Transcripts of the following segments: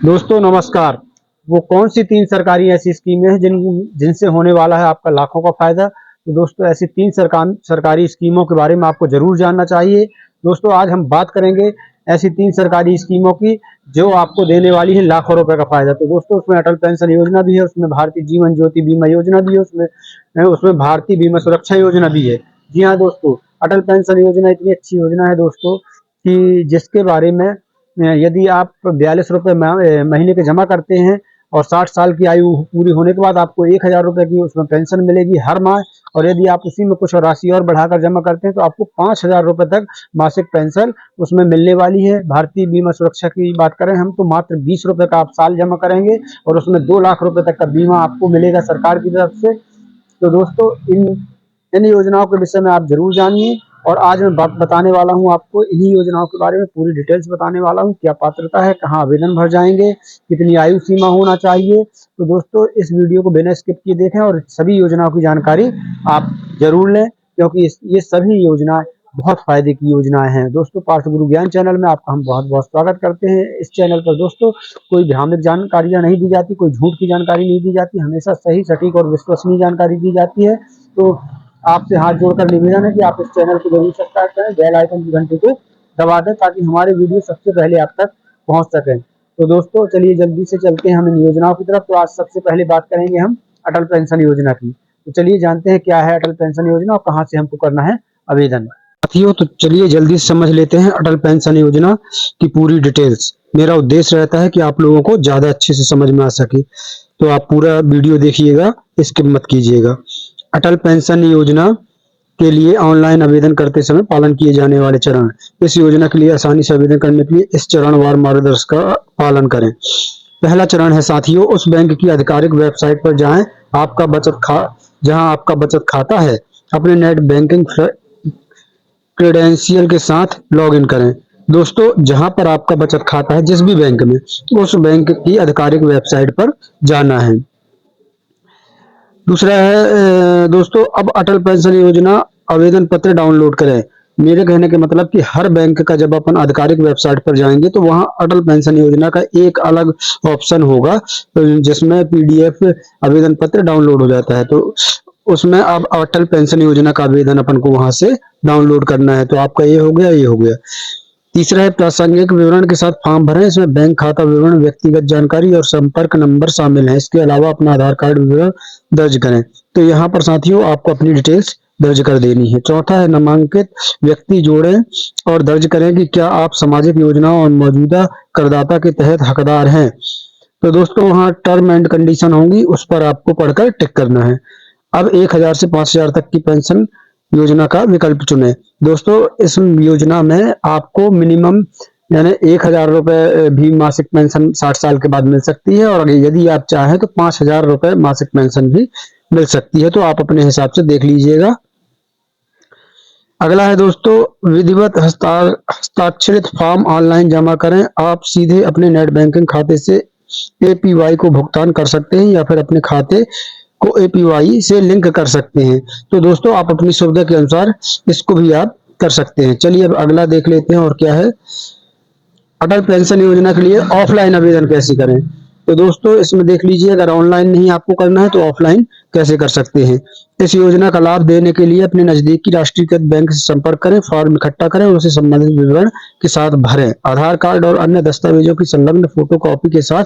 दोस्तों नमस्कार। वो कौन सी तीन सरकारी ऐसी स्कीमें हैं जिनसे होने वाला है आपका लाखों का फायदा। तो दोस्तों ऐसी तीन सरकारी स्कीमों के बारे में आपको जरूर जानना चाहिए। दोस्तों आज हम बात करेंगे ऐसी तीन सरकारी स्कीमों की जो आपको देने वाली है लाखों रुपए का फायदा। तो दोस्तों उसमें अटल पेंशन योजना भी है, उसमें भारतीय जीवन ज्योति बीमा योजना भी है, उसमें उसमें भारतीय बीमा सुरक्षा योजना भी है। जी हाँ दोस्तों, अटल पेंशन योजना इतनी अच्छी योजना है दोस्तों कि जिसके बारे में यदि आप 42 रुपये महीने के जमा करते हैं और 60 साल की आयु पूरी होने के बाद आपको 1000 रुपये की उसमें पेंशन मिलेगी हर माह। और यदि आप उसी में कुछ राशि और बढ़ाकर जमा करते हैं तो आपको 5000 रुपये तक मासिक पेंशन उसमें मिलने वाली है। भारतीय बीमा सुरक्षा की बात करें हम तो मात्र 20 रुपये का आप साल जमा करेंगे और उसमें 2 लाख रुपए तक का बीमा आपको मिलेगा सरकार की तरफ से। तो दोस्तों इन योजनाओं के विषय में आप जरूर जानिए और आज मैं बताने वाला हूं आपको इन्हीं योजनाओं के बारे में पूरी डिटेल्स बताने वाला हूं। क्या पात्रता है, कहां आवेदन भर जाएंगे, कितनी आयु सीमा होना चाहिए। तो दोस्तों इस वीडियो को बिना स्किप किए देखें और सभी योजनाओं की जानकारी आप जरूर लें क्योंकि ये सभी योजनाएं बहुत फायदे की योजनाएं हैं। दोस्तों पार्थ गुरु ज्ञान चैनल में आपका हम बहुत बहुत स्वागत करते हैं। इस चैनल पर दोस्तों कोई भ्रामक जानकारियां नहीं दी जाती, कोई झूठ की जानकारी नहीं दी जाती, हमेशा सही सटीक और विश्वसनीय जानकारी दी जाती है। तो आपसे हाथ जोड़कर निवेदन है कि आप इस चैनल को जरूर सब्सक्राइब करें, बेल आइकन की घंटी को दबा दें ताकि हमारे वीडियो सबसे पहले आप तक पहुंच सकें। तो दोस्तों चलिए जल्दी से चलते हैं हम इन योजनाओं की तरफ। तो आज सबसे पहले बात करेंगे हम अटल पेंशन योजना की। तो चलिए जानते हैं क्या है अटल पेंशन योजना और कहाँ से हमको करना है आवेदन। साथियों तो चलिए जल्दी से समझ लेते हैं अटल पेंशन योजना की पूरी डिटेल्स। मेरा उद्देश्य रहता है कि आप लोगों को ज्यादा अच्छे से समझ में आ सके, तो आप पूरा वीडियो देखिएगा, स्किप मत कीजिएगा। अटल पेंशन योजना के लिए ऑनलाइन आवेदन करते समय पालन किए जाने वाले चरण। इस योजना के लिए आसानी से आवेदन करने के लिए इस चरणवार मार्गदर्शन का पालन करें। पहला चरण है साथियों, उस बैंक की आधिकारिक वेबसाइट पर जाएं जहां आपका बचत खाता है। अपने नेट बैंकिंग क्रेडेंशियल के साथ लॉगिन करें। दोस्तों जहां पर आपका बचत खाता है जिस भी बैंक में, उस बैंक की आधिकारिक वेबसाइट पर जाना है। दूसरा है दोस्तों, अब अटल पेंशन योजना आवेदन पत्र डाउनलोड करें। मेरे कहने के मतलब कि हर बैंक का जब अपन आधिकारिक वेबसाइट पर जाएंगे तो वहां अटल पेंशन योजना का एक अलग ऑप्शन होगा जिसमें पीडीएफ आवेदन पत्र डाउनलोड हो जाता है। तो उसमें अब अटल पेंशन योजना का आवेदन अपन को वहां से डाउनलोड करना है। तो आपका ये हो गया, ये हो गया। तीसरा है प्रासंगिक विवरण के साथ फॉर्म भरें। इसमें बैंक खाता विवरण, व्यक्तिगत जानकारी और संपर्क नंबर शामिल है। इसके अलावा अपना आधार कार्ड विवरण दर्ज करें। तो यहाँ पर साथियों आपको अपनी डिटेल्स दर्ज कर देनी है। चौथा है नामांकित व्यक्ति जोड़ें और दर्ज करें कि क्या आप सामाजिक योजनाओं और मौजूदा करदाता के तहत हकदार हैं। तो दोस्तों वहाँ टर्म एंड कंडीशन होंगी, उस पर आपको पढ़कर टिक करना है। अब 1000 से 5000 तक की पेंशन योजना का विकल्प चुने। दोस्तों इस योजना में आपको मिनिमम यानी 1000 रुपए भी मासिक पेंशन 60 साल के बाद मिल सकती है और यदि आप चाहें तो 5000 रुपए मासिक पेंशन भी मिल सकती है। तो आप अपने हिसाब से देख लीजिएगा। अगला है दोस्तों, विधिवत हस्ताक्षरित फॉर्म ऑनलाइन जमा करें। आप सीधे अपने नेट बैंकिंग खाते से एपीवाई को भुगतान कर सकते हैं या फिर अपने खाते को एपीवाई से लिंक कर सकते हैं। तो दोस्तों आप अपनी सुविधा के अनुसार इसको भी आप कर सकते हैं। चलिए अब अगला देख लेते हैं और क्या है, अटल पेंशन योजना के लिए ऑफलाइन आवेदन कैसे करें। तो दोस्तों इसमें देख लीजिए, अगर ऑनलाइन नहीं आपको करना है तो ऑफलाइन कैसे कर सकते हैं। इस योजना का लाभ देने के लिए अपने नजदीकी राष्ट्रीयकृत बैंक से संपर्क करें, फॉर्म इकट्ठा करें और उसे संबंधित विवरण के साथ भरें। आधार कार्ड और अन्य दस्तावेजों की संलग्न फोटोकॉपी के साथ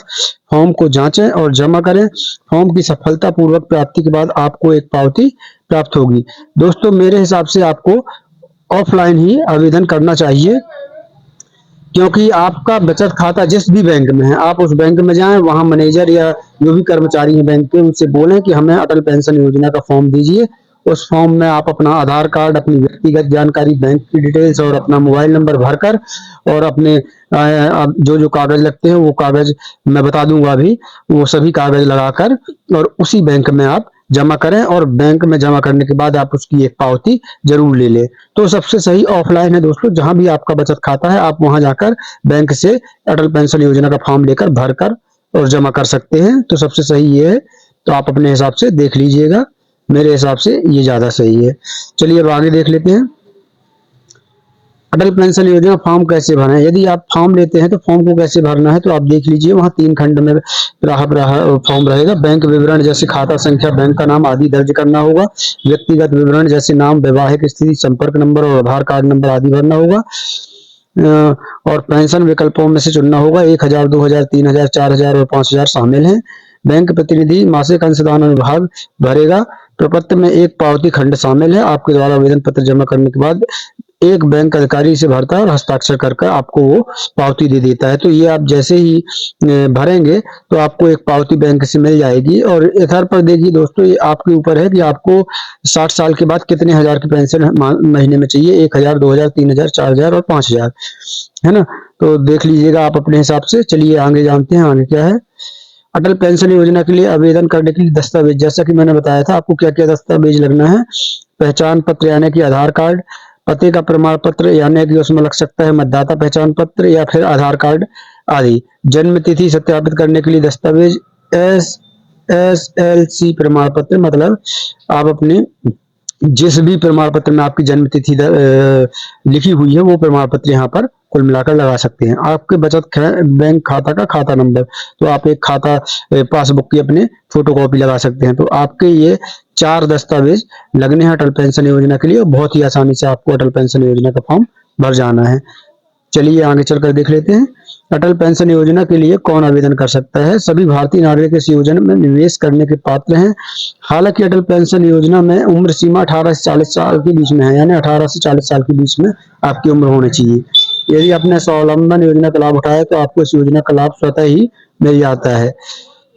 फॉर्म को जांचें और जमा करें। फॉर्म की सफलतापूर्वक प्राप्ति के बाद आपको एक पावती प्राप्त होगी। दोस्तों मेरे हिसाब से आपको ऑफलाइन ही आवेदन करना चाहिए क्योंकि आपका बचत खाता जिस भी बैंक में है, आप उस बैंक में जाएं, वहां मैनेजर या जो भी कर्मचारी हैं बैंक के, उनसे बोलें कि हमें अटल पेंशन योजना का फॉर्म दीजिए। उस फॉर्म में आप अपना आधार कार्ड, अपनी व्यक्तिगत जानकारी, बैंक की डिटेल्स और अपना मोबाइल नंबर भरकर और अपने जो जो कागज लगते हैं वो कागज मैं बता दूंगा अभी, वो सभी कागज लगाकर और उसी बैंक में आप जमा करें और बैंक में जमा करने के बाद आप उसकी एक पावती जरूर ले लें। तो सबसे सही ऑफलाइन है दोस्तों, जहां भी आपका बचत खाता है आप वहां जाकर बैंक से अटल पेंशन योजना का फॉर्म लेकर भरकर और जमा कर सकते हैं। तो सबसे सही ये है, तो आप अपने हिसाब से देख लीजिएगा। मेरे हिसाब से ये ज्यादा सही है। चलिए अब आगे देख लेते हैं। अटल पेंशन योजना फॉर्म कैसे भरें? यदि आप फॉर्म लेते हैं तो फॉर्म को कैसे भरना है, तो आप देख लीजिए, वहाँ 3 खंड में फॉर्म रहेगा। बैंक विवरण जैसे खाता संख्या, बैंक का नाम आदि दर्ज करना होगा। व्यक्तिगत विवरण जैसे नाम, वैवाहिक स्थिति, संपर्क नंबर और आधार कार्ड नंबर आदि भरना होगा। और पेंशन विकल्पों में से चुनना होगा। 1000, 2000, 3000, 4000 और 5000 शामिल हैं। बैंक प्रतिनिधि मासिक अंशदान अनुभाग भरेगा। प्रपत्र में एक पावती खंड शामिल है। आपके द्वारा आवेदन पत्र जमा करने के बाद एक बैंक अधिकारी इसे भरता है और हस्ताक्षर कर आपको वो पावती दे देता है। तो ये आप जैसे ही भरेंगे तो आपको एक पावती बैंक से मिल जाएगी। और इधर पर देखिए दोस्तों, ये आपके ऊपर है कि आपको 60 साल के बाद कितने हजार की पेंशन महीने में चाहिए। 1000, 2000, 3000, 4000 और 5000, है ना। तो देख लीजिएगा आप अपने हिसाब से। चलिए आगे जानते हैं आगे क्या है। अटल पेंशन योजना के लिए आवेदन करने के लिए दस्तावेज, जैसा कि मैंने बताया था आपको क्या क्या दस्तावेज लगना है। पहचान पत्र यानी कि आधार कार्ड, पते का प्रमाण पत्र यानी कि उसमें लग सकता है मतदाता पहचान पत्र या फिर आधार कार्ड आदि। जन्म तिथि सत्यापित करने के लिए दस्तावेज SSLC प्रमाण पत्र, मतलब आप अपने जिस भी प्रमाण पत्र में आपकी जन्म तिथि लिखी हुई है वो प्रमाण पत्र यहाँ पर कुल मिलाकर लगा सकते हैं। आपके बचत बैंक खाता का खाता नंबर, तो आप एक खाता पासबुक की अपने फोटोकॉपी लगा सकते हैं। तो आपके ये 4 दस्तावेज लगने हैं अटल पेंशन योजना के लिए। बहुत ही आसानी से आपको अटल पेंशन योजना का फॉर्म भर जाना है। चलिए आगे चलकर देख लेते हैं। अटल पेंशन योजना के लिए कौन आवेदन कर सकता है? सभी भारतीय नागरिक इस योजना में निवेश करने के पात्र हैं। हालांकि अटल पेंशन योजना में उम्र सीमा 18 से 40 साल के बीच में है, यानी 18 से 40 साल के बीच में आपकी उम्र होनी चाहिए। यदि आपने स्वावलंबन योजना का लाभ उठाया तो आपको इस योजना का लाभ स्वतः ही मिल जाता है।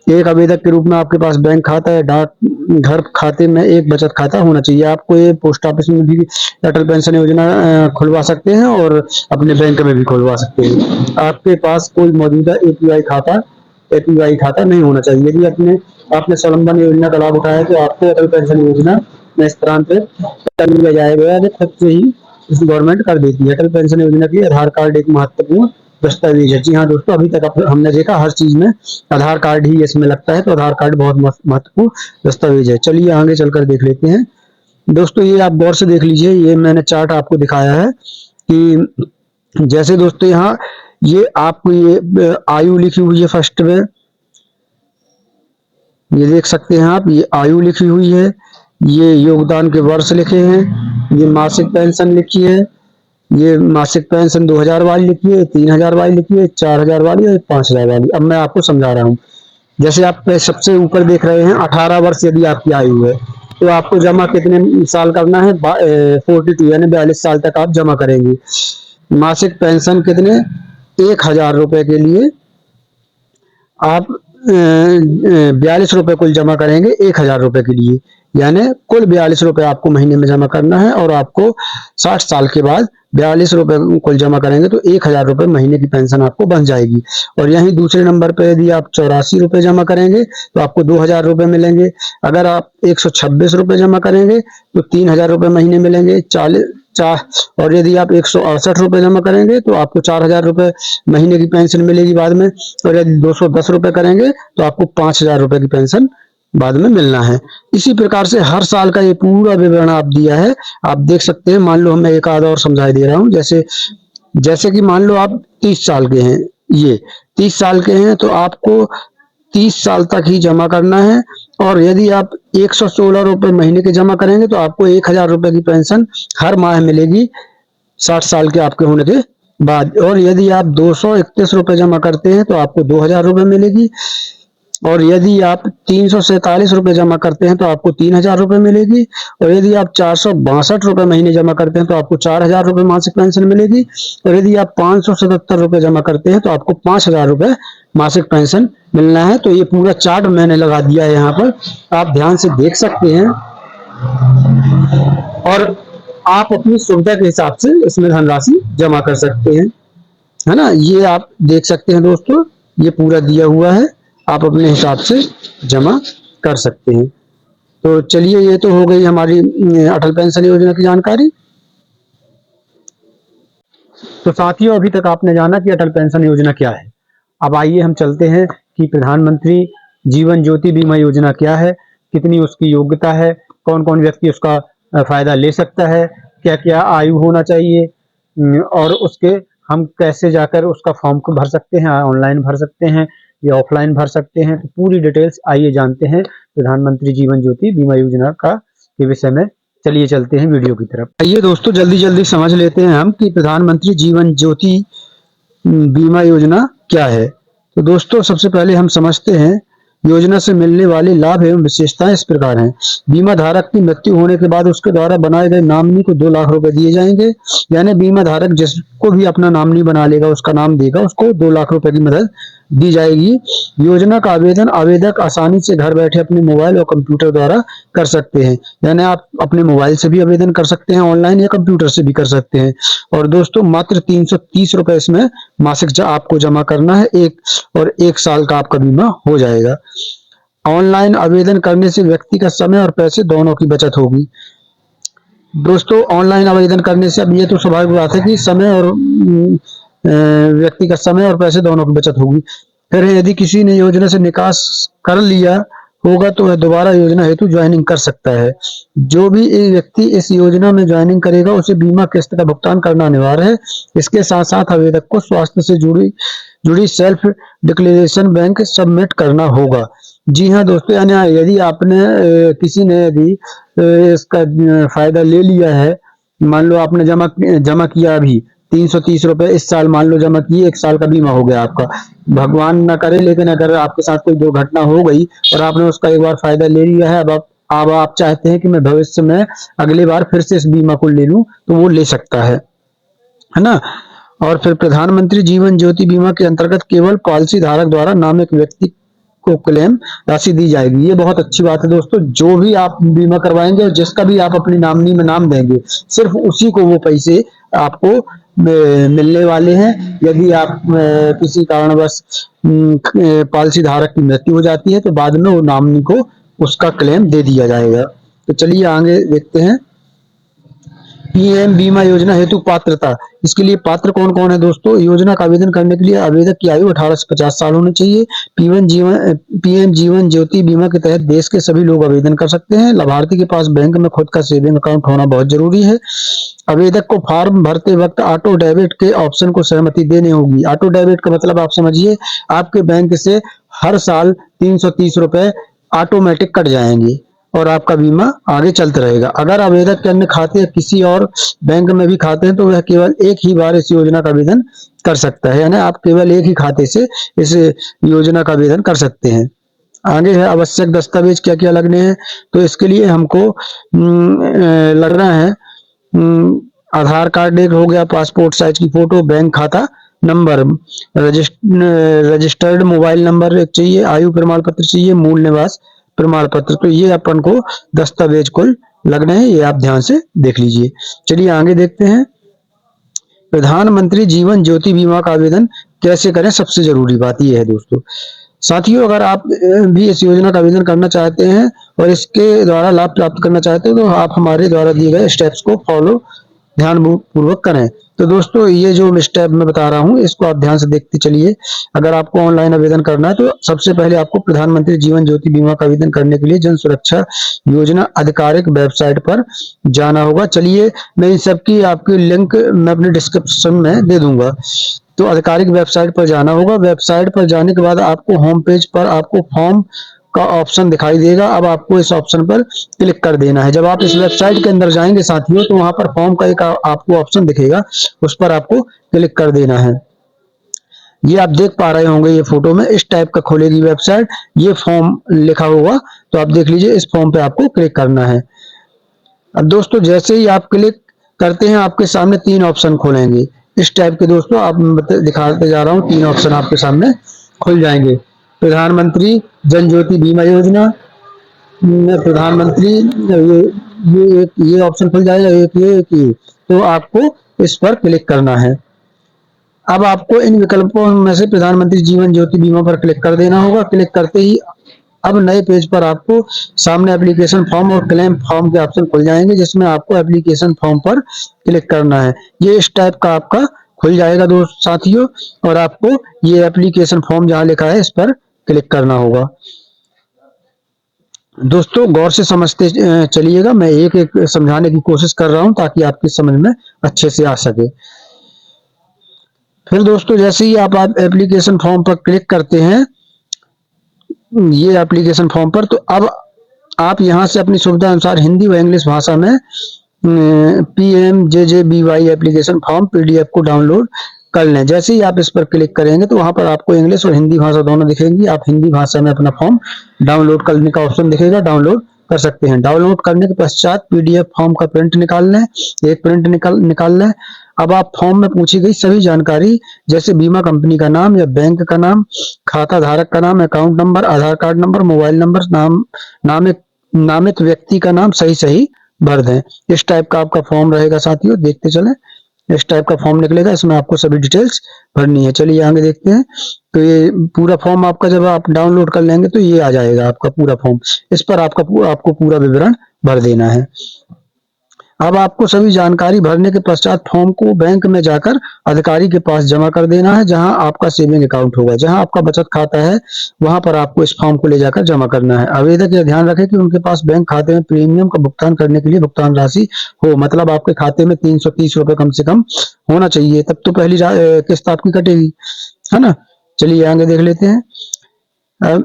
एक आवेदक के रूप में आपके पास बैंक खाता है, डाक घर खाते में एक बचत खाता होना चाहिए। आपको ये पोस्ट ऑफिस में भी अटल पेंशन योजना खुलवा सकते हैं और अपने बैंक में भी खुलवा सकते हैं। आपके पास कोई मौजूदा एपीवाई खाता नहीं होना चाहिए। यदि आपने स्वावलंबन योजना का लाभ उठाया तो आपको अटल पेंशन योजना में स्थानांतरित कर लिया जाएगा, खुद से ही गवर्नमेंट कर देती है। अटल पेंशन योजना के लिए आधार कार्ड एक महत्वपूर्ण दस्तावेज है। जी हाँ दोस्तों, अभी तक हमने देखा हर चीज में आधार कार्ड ही इसमें लगता है, तो आधार कार्ड बहुत महत्वपूर्ण दस्तावेज है। चलिए आगे चलकर देख लेते हैं दोस्तों। ये आप गौर से देख लीजिए, ये मैंने चार्ट आपको दिखाया है कि जैसे दोस्तों यहाँ ये आपको ये आयु लिखी हुई है फर्स्ट में, ये देख सकते हैं आप, ये आयु लिखी हुई है, ये योगदान के वर्ष लिखे हैं, ये मासिक पेंशन लिखी है, ये मासिक पेंशन 2000 वाली लिखी है, 3000 वाली लिखी है, 4000 वाली और 5000 वाली। अब मैं आपको समझा रहा हूँ। जैसे आप सबसे ऊपर देख रहे हैं 18 वर्ष यदि आपकी आयु है तो आपको जमा कितने साल करना है? 42 यानी 42 साल तक आप जमा करेंगे। मासिक पेंशन कितने? 1000 रुपए के लिए आप 42 रुपए कुल जमा करेंगे 1000 रुपए के लिए, यानी कुल 42 रुपए आपको महीने में जमा करना है। और आपको 60 साल के बाद 42 रुपए कुल जमा करेंगे तो 1000 रुपए महीने की पेंशन आपको बन जाएगी। और यहीं दूसरे नंबर पे यदि आप 84 रुपए जमा करेंगे तो आपको 2000 रुपए मिलेंगे। अगर आप 126 रुपए जमा करेंगे तो 3000 रुपए महीने मिलेंगे। और यदि आप 168 रुपए जमा करेंगे तो आपको 4000 रुपए महीने की पेंशन मिलेगी बाद में। और यदि 210 रुपए करेंगे तो आपको 5000 रुपए की पेंशन बाद में मिलना है। इसी प्रकार से हर साल का ये पूरा विवरण आप दिया है, आप देख सकते हैं। मान लो मैं एक आधा और समझा दे रहा हूँ। जैसे जैसे कि मान लो आप 30 साल के हैं, ये 30 साल के हैं तो आपको 30 साल तक ही जमा करना है। और यदि आप 116 रुपए महीने के जमा करेंगे तो आपको 1000 रुपए की पेंशन हर माह मिलेगी 60 साल के आपके होने के बाद। और यदि आप 231 रुपए जमा करते हैं तो आपको 2000 रुपए मिलेगी। और यदि आप 347 रुपए जमा करते हैं तो आपको 3000 रुपए मिलेगी। और यदि आप 462 रुपए महीने जमा करते हैं तो आपको 4000 रुपए मासिक पेंशन मिलेगी। और यदि आप 577 रुपए जमा करते हैं तो आपको 5000 रुपए मासिक पेंशन मिलना है। तो ये पूरा चार्ट मैंने लगा दिया है यहाँ पर, आप ध्यान से देख सकते हैं। और आप अपनी सुविधा के हिसाब से इसमें धनराशि जमा कर सकते हैं, है ना। ये आप देख सकते हैं दोस्तों, ये पूरा दिया हुआ है, आप अपने हिसाब से जमा कर सकते हैं। तो चलिए, ये तो हो गई हमारी अटल पेंशन योजना की जानकारी। तो साथियों, अभी तक आपने जाना कि अटल पेंशन योजना क्या है। अब आइए हम चलते हैं कि प्रधानमंत्री जीवन ज्योति बीमा योजना क्या है, कितनी उसकी योग्यता है, कौन कौन व्यक्ति उसका फायदा ले सकता है, क्या क्या आयु होना चाहिए, और उसके हम कैसे जाकर उसका फॉर्म को भर सकते हैं, ऑनलाइन भर सकते हैं या ऑफलाइन भर सकते हैं, तो पूरी डिटेल्स आइए जानते हैं प्रधानमंत्री जीवन ज्योति बीमा योजना का के विषय में। चलिए चलते हैं वीडियो की तरफ। आइए दोस्तों जल्दी जल्दी समझ लेते हैं हम कि प्रधानमंत्री जीवन ज्योति बीमा योजना क्या है। तो दोस्तों सबसे पहले हम समझते हैं योजना से मिलने वाले लाभ एवं विशेषताएं इस प्रकार हैं। बीमा धारक की मृत्यु होने के बाद उसके द्वारा बनाए गए नॉमिनी को 2 लाख रुपए दिए जाएंगे। यानी बीमा धारक जिसको भी अपना नॉमिनी बना लेगा, उसका नाम देगा, उसको 2 लाख रुपए की मदद दी जाएगी। योजना का आवेदन आवेदक आसानी से घर बैठे अपने मोबाइल और कंप्यूटर द्वारा कर सकते हैं। यानी आप अपने मोबाइल से भी आवेदन कर सकते हैं ऑनलाइन, या कंप्यूटर से भी कर सकते हैं। और दोस्तों मात्र 330 रुपए इसमें मासिक आपको जमा करना है, और 1 साल का आपका बीमा हो जाएगा। ऑनलाइन आवेदन करने से व्यक्ति का समय और पैसे दोनों की बचत होगी। दोस्तों ऑनलाइन आवेदन करने से अब ये तो स्वाभाविक बात है कि समय और व्यक्ति का समय और पैसे दोनों की बचत होगी। फिर यदि किसी ने योजना से निकास कर लिया होगा तो वह दोबारा योजना हेतु ज्वाइनिंग कर सकता है। जो भी एक व्यक्ति इस योजना में ज्वाइनिंग करेगा उसे बीमा किस्त का भुगतान करना अनिवार्य है। इसके साथ साथ आवेदक को स्वास्थ्य से जुड़ी सेल्फ डिक्लेरेशन बैंक सबमिट करना होगा। जी हाँ दोस्तों, यानी यदि आपने किसी ने यदि इसका फायदा ले लिया है, मान लो आपने जमा किया अभी 330 रुपए इस साल मान लो जमा किए, 1 साल का बीमा हो गया आपका। भगवान ना करे लेकिन अगर आपके साथ कोई दुर्घटना हो गई और आपने उसका एक बार फायदा ले लिया है, अब आप चाहते हैं कि मैं भविष्य में अगली बार फिर से इस बीमा को ले लूं, तो वो ले सकता है ना। और फिर प्रधानमंत्री जीवन ज्योति बीमा के अंतर्गत केवल पॉलिसी धारक द्वारा नामित व्यक्ति को क्लेम राशि दी जाएगी। ये बहुत अच्छी बात है दोस्तों। जो भी आप बीमा करवाएंगे और जिसका भी आप अपनी नॉमिनी में नाम देंगे, सिर्फ उसी को वो पैसे आपको मिलने वाले हैं। यदि आप किसी कारणवश पॉलिसी धारक की मृत्यु हो जाती है तो बाद में वो नॉमिनी को उसका क्लेम दे दिया जाएगा। तो चलिए आगे देखते हैं। पीएम बीमा योजना हेतु पात्रता। इसके लिए पात्र कौन कौन है दोस्तों? योजना का आवेदन करने के लिए आवेदक की आयु 18 से 50 साल होनी चाहिए। पीएम जीवन ज्योति बीमा के तहत देश के सभी लोग आवेदन कर सकते हैं। लाभार्थी के पास बैंक में खुद का सेविंग अकाउंट होना बहुत जरूरी है। आवेदक को फॉर्म भरते वक्त ऑटो डेबिट के ऑप्शन को सहमति देनी होगी। ऑटो डेबिट का मतलब आप समझिए, आपके बैंक से हर साल 330 रुपए ऑटोमेटिक कट जाएंगे और आपका बीमा आगे चलता रहेगा। अगर आवेदक के अन्य खाते किसी और बैंक में भी खाते हैं तो वह केवल एक ही बार इस योजना का आवेदन कर सकता है। यानी आप केवल एक ही खाते से इस योजना का आवेदन कर सकते हैं। आगे है आवश्यक दस्तावेज क्या क्या लगने हैं। तो इसके लिए हमको लगना है आधार कार्ड एक हो गया, पासपोर्ट साइज की फोटो, बैंक खाता नंबर, रजिस्टर्ड मोबाइल नंबर एक चाहिए, आयु प्रमाण पत्र चाहिए, मूल निवास प्रमाण पत्र। तो ये अपन को दस्तावेज कुल लगने हैं, ये आप ध्यान से देख लीजिए। चलिए आगे देखते हैं। प्रधानमंत्री जीवन ज्योति बीमा का आवेदन कैसे करें, सबसे जरूरी बात यह है दोस्तों। साथियों, अगर आप भी इस योजना का आवेदन करना चाहते हैं और इसके द्वारा लाभ प्राप्त करना चाहते हैं तो आप हमारे द्वारा दिए गए स्टेप्स को फॉलो ध्यान पूर्वक करें। तो दोस्तों ये जो स्टेप मैं बता रहा हूं इसको आप ध्यान से देखते चलिए। अगर आपको ऑनलाइन आवेदन करना है तो सबसे पहले आपको प्रधानमंत्री जीवन ज्योति बीमा का आवेदन करने के लिए जन सुरक्षा योजना आधिकारिक वेबसाइट पर जाना होगा। चलिए मैं इन सबकी आपकी लिंक मैं अपने डिस्क्रिप्शन में दे दूंगा। तो आधिकारिक वेबसाइट पर जाना होगा। वेबसाइट पर जाने के बाद आपको होम पेज पर आपको फॉर्म का ऑप्शन दिखाई देगा। अब आपको इस ऑप्शन पर क्लिक कर देना है। जब आप इस वेबसाइट के अंदर जाएंगे साथियों तो वहां पर फॉर्म का एक आपको ऑप्शन दिखेगा, उस पर आपको क्लिक कर देना है। ये आप देख पा रहे होंगे, ये फोटो में इस टाइप का खोलेगी वेबसाइट, ये फॉर्म लिखा होगा तो आप देख लीजिए, इस फॉर्म पे आपको क्लिक करना है। अब दोस्तों जैसे ही आप क्लिक करते हैं आपके सामने 3 ऑप्शन खोलेंगे इस टाइप के। दोस्तों आप दिखाते जा रहा हूँ, 3 ऑप्शन आपके सामने खुल जाएंगे। प्रधानमंत्री जन ज्योति बीमा योजना, प्रधानमंत्री ये ऑप्शन खुल जाएगा, एक ये। तो आपको इस पर क्लिक करना है। अब आपको इन विकल्पों में से प्रधानमंत्री जीवन ज्योति बीमा पर क्लिक कर देना होगा। क्लिक करते ही अब नए पेज पर आपको सामने एप्लीकेशन फॉर्म और क्लेम फॉर्म के ऑप्शन खुल जाएंगे, जिसमें आपको एप्लीकेशन फॉर्म पर क्लिक करना है। ये इस टाइप का आपका खुल जाएगा दोस्त साथियों, और आपको ये एप्लीकेशन फॉर्म जहां लिखा है इस पर क्लिक करना होगा। दोस्तों गौर से समझते चलिएगा, मैं एक एक समझाने की कोशिश कर रहा हूं ताकि आपकी समझ में अच्छे से आ सके। फिर दोस्तों जैसे ही आप एप्लीकेशन फॉर्म पर क्लिक करते हैं, ये एप्लीकेशन फॉर्म पर, तो अब आप यहाँ से अपनी सुविधा अनुसार हिंदी व इंग्लिश भाषा में PMJJBY एप्लीकेशन फॉर्म PDF को डाउनलोड कर लें। जैसे ही आप इस पर क्लिक करेंगे तो वहां पर आपको इंग्लिश और हिंदी भाषा दोनों दिखेंगी। आप हिंदी भाषा में अपना फॉर्म डाउनलोड करने का ऑप्शन दिखेगा, डाउनलोड कर सकते हैं। डाउनलोड करने के पश्चात PDF फॉर्म का प्रिंट निकाल लें, एक प्रिंट निकाल लें। अब आप फॉर्म में पूछी गई सभी जानकारी जैसे बीमा कंपनी का नाम या बैंक का नाम, खाता धारक का नाम, अकाउंट नंबर, आधार कार्ड नंबर, मोबाइल नंबर, नामित व्यक्ति का नाम सही भर दें। इस टाइप का आपका फॉर्म रहेगा साथियों, देखते चलें। इस टाइप का फॉर्म निकलेगा, इसमें आपको सभी डिटेल्स भरनी है। चलिए आगे देखते हैं। तो ये पूरा फॉर्म आपका जब आप डाउनलोड कर लेंगे तो ये आ जाएगा आपका पूरा फॉर्म। इस पर आपको पूरा विवरण भर देना है। अब आपको सभी जानकारी भरने के पश्चात फॉर्म को बैंक में जाकर अधिकारी के पास जमा कर देना है, जहां आपका सेविंग अकाउंट होगा, जहां आपका बचत खाता है, वहां पर आपको इस फॉर्म को ले जाकर जमा करना है। आवेदक यह ध्यान रखें कि उनके पास बैंक खाते में प्रीमियम का भुगतान करने के लिए भुगतान राशि हो, मतलब आपके खाते में 330 रुपए कम से कम होना चाहिए, तब तो पहली किस्त आपकी कटेगी, है ना। चलिए आगे देख लेते हैं।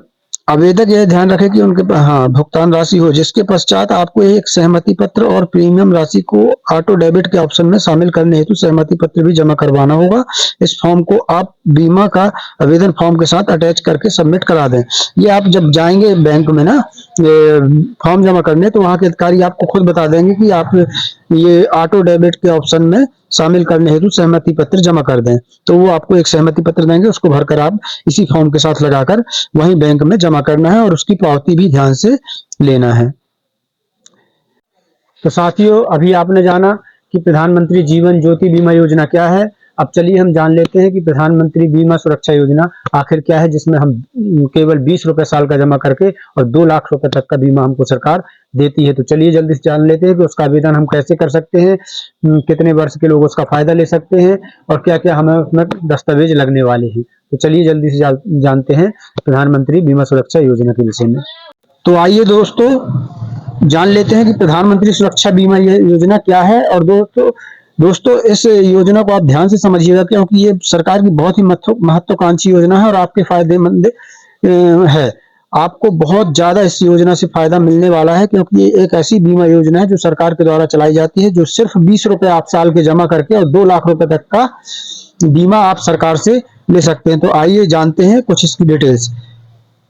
आवेदक यह ध्यान रखे कि उनके भुगतान राशि हो, जिसके पश्चात आपको एक सहमति पत्र और प्रीमियम राशि को ऑटो डेबिट के ऑप्शन में शामिल करने हेतु सहमति पत्र भी जमा करवाना होगा। इस फॉर्म को आप बीमा का आवेदन फॉर्म के साथ अटैच करके सबमिट करा दें। ये आप जब जाएंगे बैंक में ना फॉर्म जमा करने, तो वहां के अधिकारी आपको खुद बता देंगे कि आप ये ऑटो डेबिट के ऑप्शन में शामिल करने हेतु सहमति पत्र जमा कर दें। तो वो आपको एक सहमति पत्र देंगे, उसको भरकर आप इसी फॉर्म के साथ लगाकर वहीं बैंक में जमा करना है और उसकी पावती भी ध्यान से लेना है। तो साथियों अभी आपने जाना कि प्रधानमंत्री जीवन ज्योति बीमा योजना क्या है। अब चलिए हम जान लेते हैं कि प्रधानमंत्री बीमा सुरक्षा योजना आखिर क्या है, जिसमें हम केवल 20 रुपए साल का जमा करके और 2 लाख रुपए तक का बीमा हमको सरकार देती है। तो चलिए जल्दी से जान लेते हैं कि उसका आवेदन हम कैसे कर सकते हैं, कितने वर्ष के लोग उसका फायदा ले सकते हैं और क्या क्या हमें उसमें दस्तावेज लगने वाले हैं। तो चलिए जल्दी से जानते हैं प्रधानमंत्री बीमा सुरक्षा योजना के विषय में। तो आइए दोस्तों जान लेते हैं कि प्रधानमंत्री सुरक्षा बीमा योजना क्या है। और दोस्तों इस योजना को आप ध्यान से समझिएगा, क्योंकि ये सरकार की बहुत ही महत्वाकांक्षी योजना है और आपके फायदेमंद है। आपको बहुत ज्यादा इस योजना से फायदा मिलने वाला है, क्योंकि ये एक ऐसी बीमा योजना है जो सरकार के द्वारा चलाई जाती है, जो सिर्फ 20 रुपए आप साल के जमा करके और 2 लाख रुपए तक का बीमा आप सरकार से ले सकते हैं। तो आइए जानते हैं कुछ इसकी डिटेल्स।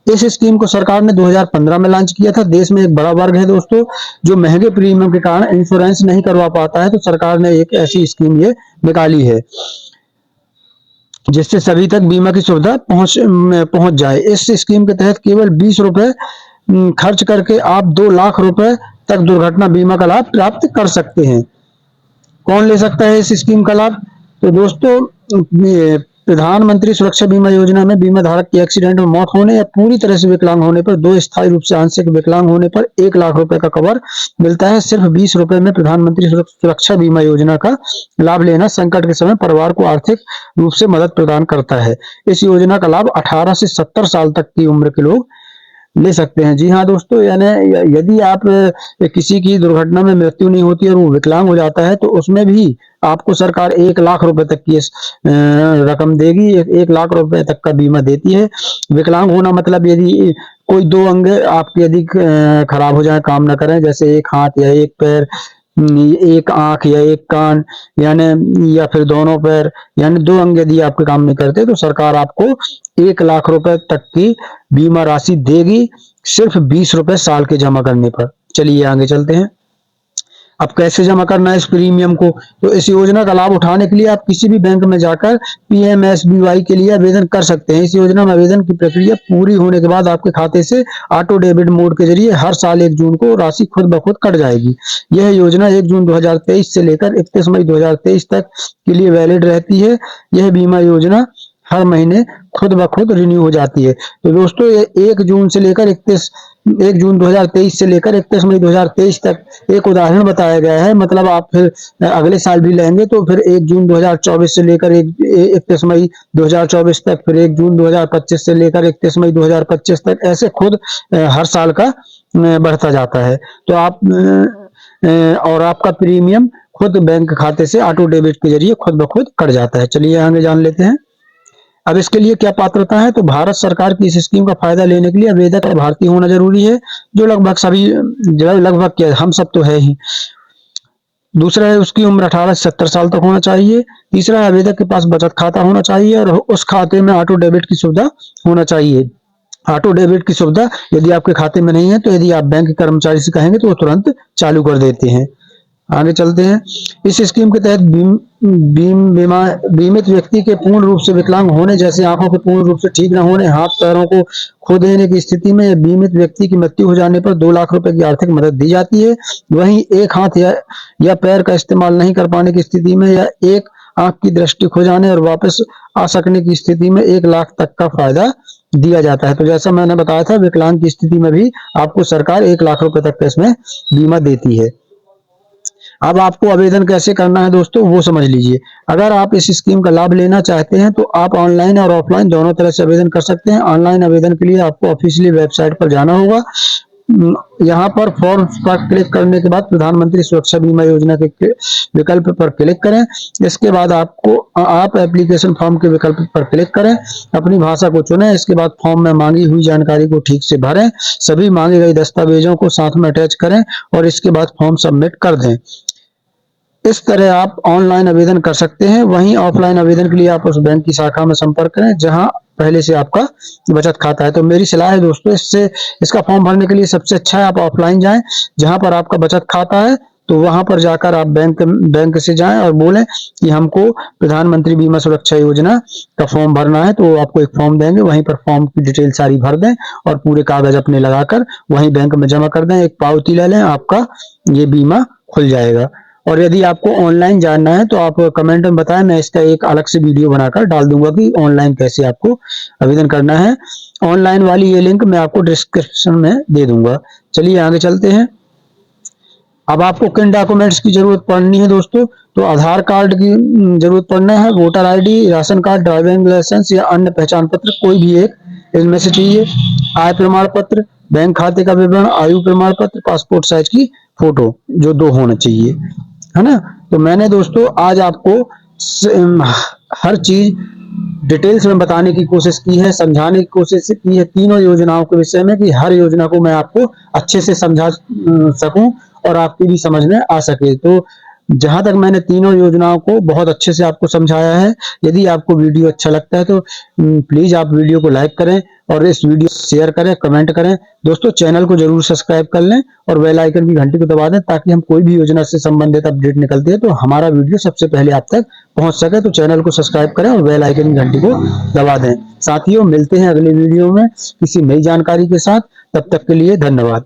इस स्कीम को सरकार ने 2015 में लॉन्च किया था। देश में एक बड़ा वर्ग है दोस्तों जो महंगे प्रीमियम के कारण इंश्योरेंस नहीं करवा पाता है, तो सरकार ने एक ऐसी स्कीम ये निकाली है जिससे सभी तक बीमा की सुविधा पहुंच जाए। इस स्कीम के तहत केवल 20 रुपए खर्च करके आप 2 लाख रुपए तक दुर्घटना बीमा का लाभ प्राप्त कर सकते हैं। कौन ले सकता है इस स्कीम का लाभ? तो दोस्तों प्रधानमंत्री सुरक्षा बीमा योजना में बीमा धारक की एक्सीडेंट में मौत होने या पूरी तरह से विकलांग होने पर, 2 स्थायी रूप से आंशिक विकलांग होने पर 1 लाख रुपए का कवर मिलता है। सिर्फ 20 रुपए में प्रधानमंत्री सुरक्षा बीमा योजना का लाभ लेना संकट के समय परिवार को आर्थिक रूप से मदद प्रदान करता है। इस योजना का लाभ 18 से 70 साल तक की उम्र के लोग ले सकते हैं। जी हाँ दोस्तों, यानी यदि आप किसी की दुर्घटना में मृत्यु नहीं होती और वो विकलांग हो जाता है, तो उसमें भी आपको सरकार 1 लाख रुपए तक की रकम देगी। 1 लाख रुपए तक का बीमा देती है। विकलांग होना मतलब यदि कोई 2 अंग आपके यदि खराब हो जाए, काम ना करें, जैसे एक हाथ या एक पैर, एक आंख या एक कान, यानी या फिर दोनों पैर, यानी 2 अंग यदि आपके काम नहीं करते, तो सरकार आपको 1 लाख रुपए तक की बीमा राशि देगी सिर्फ 20 रुपए साल के जमा करने पर। चलिए आगे चलते हैं। अब कैसे जमा करना है इस प्रीमियम को? तो इस योजना का लाभ उठाने के लिए आप किसी भी बैंक में जाकर PMSBY के लिए आवेदन कर सकते हैं। इस योजना में आवेदन की प्रक्रिया पूरी होने के बाद आपके खाते से ऑटो डेबिट मोड के जरिए हर साल 1 जून को राशि खुद ब खुद कट जाएगी। यह योजना 1 जून 2023 से लेकर 31 मई 2023 तक के लिए वैलिड रहती है। यह बीमा योजना हर महीने खुद ब खुद रिन्यू हो जाती है। तो दोस्तों ये 1 जून 2023 से लेकर 31 मई 2023 तक एक उदाहरण बताया गया है। मतलब आप फिर अगले साल भी लेंगे तो फिर 1 जून 2024 से लेकर 31 मई 2024 तक, फिर 1 जून 2025 से लेकर 31 मई 2025 तक, ऐसे खुद हर साल का बढ़ता जाता है। तो आप और आपका प्रीमियम खुद बैंक खाते से ऑटो डेबिट के जरिए खुद ब खुद कट जाता है। चलिए आगे जान लेते हैं। अब इसके लिए क्या पात्रता है, तो भारत सरकार की इस स्कीम का फायदा लेने के लिए आवेदक भारतीय होना जरूरी है, जो लगभग सभी, लगभग क्या, हम सब तो है ही। दूसरा है उसकी उम्र 18 से 70 साल तक होना चाहिए। तीसरा है आवेदक के पास बचत खाता होना चाहिए और उस खाते में ऑटो डेबिट की सुविधा होना चाहिए। ऑटो डेबिट की सुविधा यदि आपके खाते में नहीं है तो यदि आप बैंक के कर्मचारी से कहेंगे तो वो तुरंत चालू कर देते हैं। आगे चलते हैं। इस स्कीम के तहत बीमित व्यक्ति के पूर्ण रूप से विकलांग होने, जैसे आंखों के पूर्ण रूप से ठीक न होने, हाथ पैरों को खो देने की स्थिति में बीमित व्यक्ति की मृत्यु हो जाने पर 2 लाख रुपए की आर्थिक मदद दी जाती है। वहीं एक हाथ या पैर का इस्तेमाल नहीं कर पाने की स्थिति में या एक आंख की दृष्टि खो जाने और वापस आ सकने की स्थिति में 1 लाख तक का फायदा दिया जाता है। तो जैसा मैंने बताया था, विकलांग की स्थिति में भी आपको सरकार 1 लाख रुपए तक का इसमें बीमा देती है। अब आपको आवेदन कैसे करना है दोस्तों, वो समझ लीजिए। अगर आप इस स्कीम का लाभ लेना चाहते हैं तो आप ऑनलाइन और ऑफलाइन दोनों तरह से आवेदन कर सकते हैं। ऑनलाइन आवेदन के लिए आपको ऑफिशियली वेबसाइट पर जाना होगा। यहाँ पर फॉर्म पर क्लिक करने के बाद प्रधानमंत्री सुरक्षा बीमा योजना के विकल्प पर क्लिक करें। इसके बाद आप एप्लीकेशन फॉर्म के विकल्प पर क्लिक करें, अपनी भाषा को चुनें। इसके बाद फॉर्म में मांगी हुई जानकारी को ठीक से भरें, सभी मांगे गए दस्तावेजों को साथ में अटैच करें और इसके बाद फॉर्म सबमिट कर दें। इस तरह आप ऑनलाइन आवेदन कर सकते हैं। वहीं ऑफलाइन आवेदन के लिए आप उस बैंक की शाखा में संपर्क करें जहां पहले से आपका बचत खाता है। तो मेरी सलाह है दोस्तों, इसका फॉर्म भरने के लिए सबसे अच्छा है आप ऑफलाइन जाएं, जहां पर आपका बचत खाता है। तो वहां पर जाकर आप बैंक से जाएं और बोलें कि हमको प्रधानमंत्री बीमा सुरक्षा योजना का फॉर्म भरना है। तो वो आपको एक फॉर्म देंगे, वहीं पर फॉर्म की डिटेल सारी भर दें और पूरे कागज अपने लगाकर वहीं बैंक में जमा कर दें। एक पावती ले लें, आपका ये बीमा खुल जाएगा। और यदि आपको ऑनलाइन जानना है तो आप कमेंट में बताएं, मैं इसका एक अलग से वीडियो बनाकर डाल दूंगा कि ऑनलाइन कैसे आपको आवेदन करना है। ऑनलाइन वाली ये लिंक मैं आपको डिस्क्रिप्शन में दे दूंगा। चलिए आगे चलते हैं। अब आपको किन डॉक्यूमेंट्स की जरूरत पड़नी है दोस्तों, तो आधार कार्ड की जरूरत पड़ना है, voter ID, ration card, driving licence या अन्य पहचान पत्र कोई भी एक इनमें से चाहिए। आय प्रमाण पत्र, बैंक खाते का विवरण, आयु प्रमाण पत्र, पासपोर्ट साइज की फोटो जो 2 होना चाहिए, है ना। तो मैंने दोस्तों आज आपको हर चीज डिटेल्स में बताने की कोशिश की है, समझाने की कोशिश की है तीनों योजनाओं के विषय में, कि हर योजना को मैं आपको अच्छे से समझा सकूं और आपकी भी समझ में आ सके। तो जहां तक मैंने तीनों योजनाओं को बहुत अच्छे से आपको समझाया है। यदि आपको वीडियो अच्छा लगता है तो प्लीज आप वीडियो को लाइक करें और इस वीडियो को शेयर करें, कमेंट करें। दोस्तों चैनल को जरूर सब्सक्राइब कर लें और बेल आइकन की घंटी को दबा दें, ताकि हम कोई भी योजना से संबंधित अपडेट निकलती है तो हमारा वीडियो सबसे पहले आप तक पहुंच सके। तो चैनल को सब्सक्राइब करें और बेल आइकन की घंटी को दबा दें। साथियों मिलते हैं अगले वीडियो में किसी नई जानकारी के साथ, तब तक के लिए धन्यवाद।